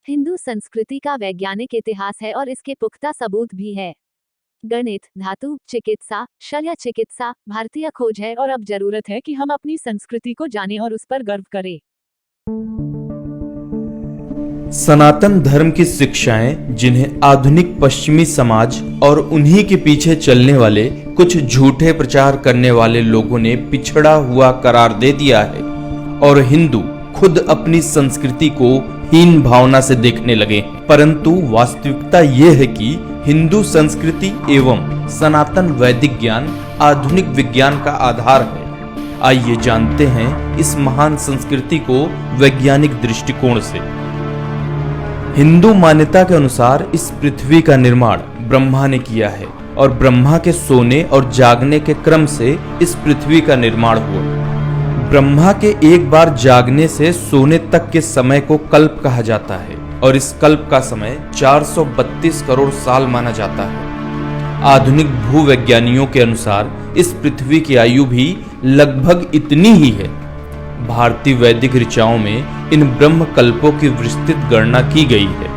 हिंदू संस्कृति का वैज्ञानिक इतिहास है और इसके पुख्ता सबूत भी है। गणित, धातु, चिकित्सा, शल्य चिकित्सा भारतीय खोज है और अब जरूरत है कि हम अपनी संस्कृति को जानें और उस पर गर्व करें। सनातन धर्म की शिक्षाएं, जिन्हें आधुनिक पश्चिमी समाज और उन्हीं के पीछे चलने वाले कुछ झूठे प्रचार करने वाले लोगों ने पिछड़ा हुआ करार दे दिया है, और हिंदू खुद अपनी संस्कृति को हीन भावना से देखने लगे। परंतु वास्तविकता यह है कि हिंदू संस्कृति एवं सनातन वैदिक ज्ञान आधुनिक विज्ञान का आधार है। आइए जानते हैं इस महान संस्कृति को वैज्ञानिक दृष्टिकोण से। हिंदू मान्यता के अनुसार इस पृथ्वी का निर्माण ब्रह्मा ने किया है और ब्रह्मा के सोने और जागने के क्रम से इस पृथ्वी का निर्माण हुआ। ब्रह्मा के एक बार जागने से सोने तक के समय को कल्प कहा जाता है और इस कल्प का समय 432 करोड़ साल माना जाता है। आधुनिक भूवैज्ञानिकों के अनुसार इस पृथ्वी की आयु भी लगभग इतनी ही है। भारतीय वैदिक ऋचाओं में इन ब्रह्म कल्पों की विस्तृत गणना की गई है।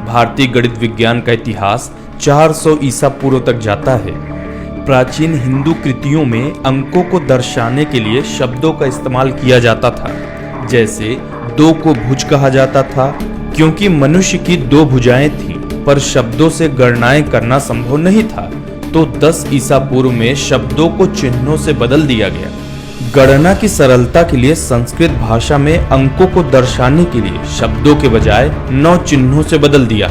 भारतीय गणित विज्ञान का इतिहास 400 ईसा पूर्व तक जाता है। प्राचीन हिंदू कृतियों में अंकों को दर्शाने के लिए शब्दों का इस्तेमाल किया जाता था। जैसे 2 को भुज कहा जाता था, क्योंकि मनुष्य की 2 भुजाएं थीं, पर शब्दों से गणनाएं करना संभव नहीं था, तो 10 ईसा पूर्व में शब्दों को चिन्हों से बदल दिया गया। गणना की सरलता के लिए संस्कृत भाषा में अंकों को दर्शाने के लिए शब्दों के बजाय 9 चिन्हों से बदल दिया।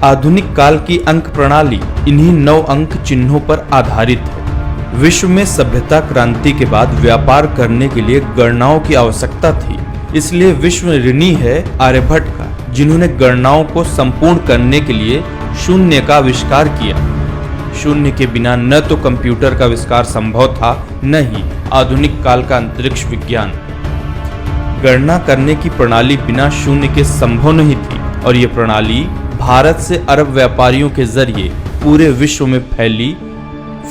आधुनिक काल की अंक प्रणाली इन्हीं 9 अंक चिन्हों पर आधारित है। विश्व में सभ्यता क्रांति के बाद व्यापार करने के लिए गणनाओं की आवश्यकता थी, इसलिए विश्व ऋणी है आर्यभट्ट का, जिन्होंने गणनाओं को संपूर्ण करने के लिए शून्य का आविष्कार किया। शून्य के बिना न तो कंप्यूटर का आविष्कार संभव था, न ही आधुनिक काल का अंतरिक्ष विज्ञान। गणना करने की प्रणाली बिना शून्य के संभव नहीं थी, और ये प्रणाली भारत से अरब व्यापारियों के जरिए पूरे विश्व में फैली।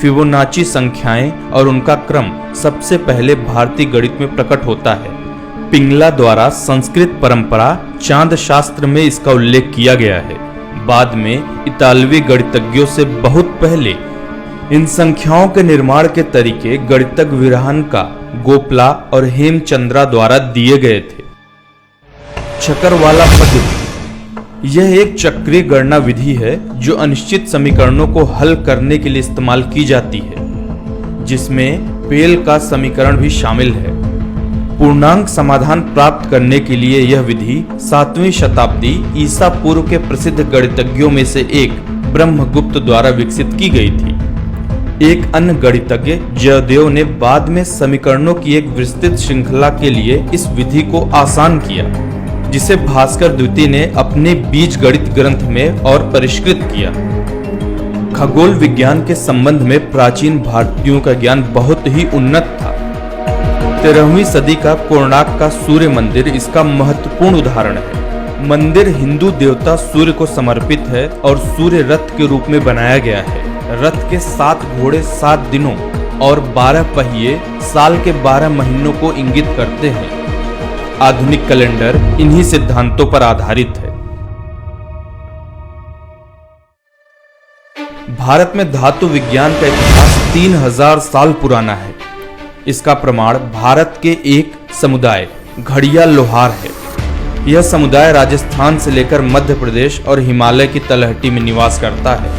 फिबोनाची संख्याएं और उनका क्रम सबसे पहले भारतीय गणित में प्रकट होता है। पिंगला द्वारा संस्कृत परंपरा चांद शास्त्र में इसका उल्लेख किया गया है। बाद में इतालवी गणितज्ञों से बहुत पहले इन संख्याओं के निर्माण के तरीके गणितज्ञ विरहानका, गोपला और हेमचंद्रा द्वारा दिए गए थे। चक्करवाला पद्धति यह एक चक्रीय गणना विधि है जो अनिश्चित समीकरणों को हल करने के लिए इस्तेमाल की जाती है, जिसमें पेल का समीकरण भी शामिल है। पूर्णांक समाधान प्राप्त करने के लिए यह विधि 7वीं शताब्दी ईसा पूर्व के प्रसिद्ध गणितज्ञों में से एक ब्रह्मगुप्त द्वारा विकसित की गई थी। एक अन्य गणितज्ञ जयदेव ने बाद में समीकरणों की एक विस्तृत श्रृंखला के लिए इस विधि को आसान किया, जिसे भास्कर द्वितीय ने अपने बीज गणित ग्रंथ में और परिष्कृत किया। खगोल विज्ञान के संबंध में प्राचीन भारतीयों का ज्ञान बहुत ही उन्नत था। 13वीं सदी का कोणार्क का सूर्य मंदिर इसका महत्वपूर्ण उदाहरण है। मंदिर हिंदू देवता सूर्य को समर्पित है और सूर्य रथ के रूप में बनाया गया है। रथ के 7 घोड़े 7 दिनों और 12 पहिए साल के 12 महीनों को इंगित करते हैं। आधुनिक कैलेंडर इन्हीं सिद्धांतों पर आधारित है। भारत में धातु विज्ञान का इतिहास 3000 साल पुराना है। इसका प्रमाण भारत के एक समुदाय घड़िया लोहार है। यह समुदाय राजस्थान से लेकर मध्य प्रदेश और हिमालय की तलहटी में निवास करता है।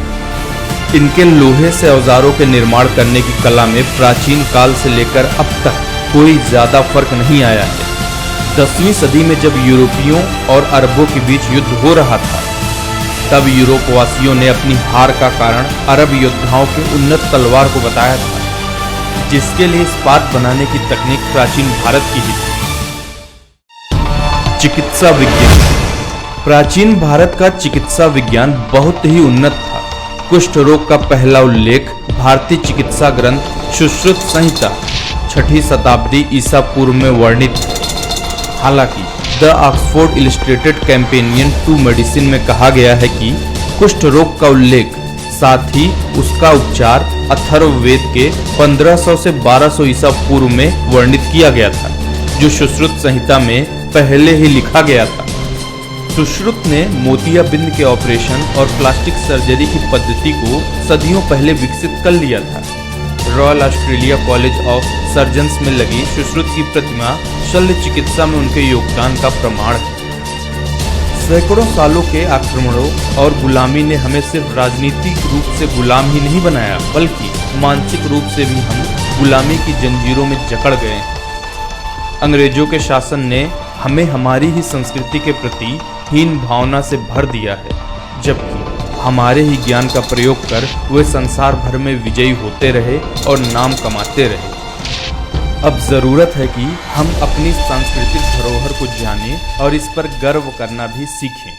इनके लोहे से औजारों के निर्माण करने की कला में प्राचीन काल से लेकर अब तक कोई ज्यादा फर्क नहीं आया है। 10वीं सदी में जब यूरोपियों और अरबों के बीच युद्ध हो रहा था, तब यूरोपवासियों ने अपनी हार का कारण अरब योद्धाओं के उन्नत तलवार को बताया था, जिसके लिए इस्पात बनाने की तकनीक प्राचीन भारत की ही थी। चिकित्सा विज्ञान प्राचीन भारत का चिकित्सा विज्ञान बहुत ही उन्नत था। कुष्ठ रोग का पहला उल्लेख भारतीय चिकित्सा ग्रंथ सुश्रुत संहिता 6वीं शताब्दी ईसा पूर्व में वर्णित है। हालांकि the Oxford illustrated companion to medicine में कहा गया है कि कुष्ठ रोग का उल्लेख, साथ ही उसका उपचार अथर्ववेद के 1500 से 1200 ईसा पूर्व में वर्णित किया गया था, जो सुश्रुत संहिता में पहले ही लिखा गया था। सुश्रुत ने मोतियाबिंद के ऑपरेशन और प्लास्टिक सर्जरी की पद्धति को सदियों पहले विकसित कर लिया था। Royal Australia college of surgeons में लगी सुश्रुत की प्रतिमा शल्य चिकित्सा में उनके योगदान का प्रमाण है। सैकड़ों सालों के आक्रमणों और गुलामी ने हमें सिर्फ राजनीतिक रूप से गुलाम ही नहीं बनाया, बल्कि मानसिक रूप से भी हम गुलामी की जंजीरों में जकड़ गए हैं। अंग्रेजों के शासन ने हमें हमारी ही संस्कृति के प्रति हीन भावना से भर दिया है, जबकि हमारे ही ज्ञान का प्रयोग कर वे संसार भर में विजयी होते रहे और नाम कमाते रहे। अब जरूरत है कि हम अपनी सांस्कृतिक धरोहर को जानें और इस पर गर्व करना भी सीखें।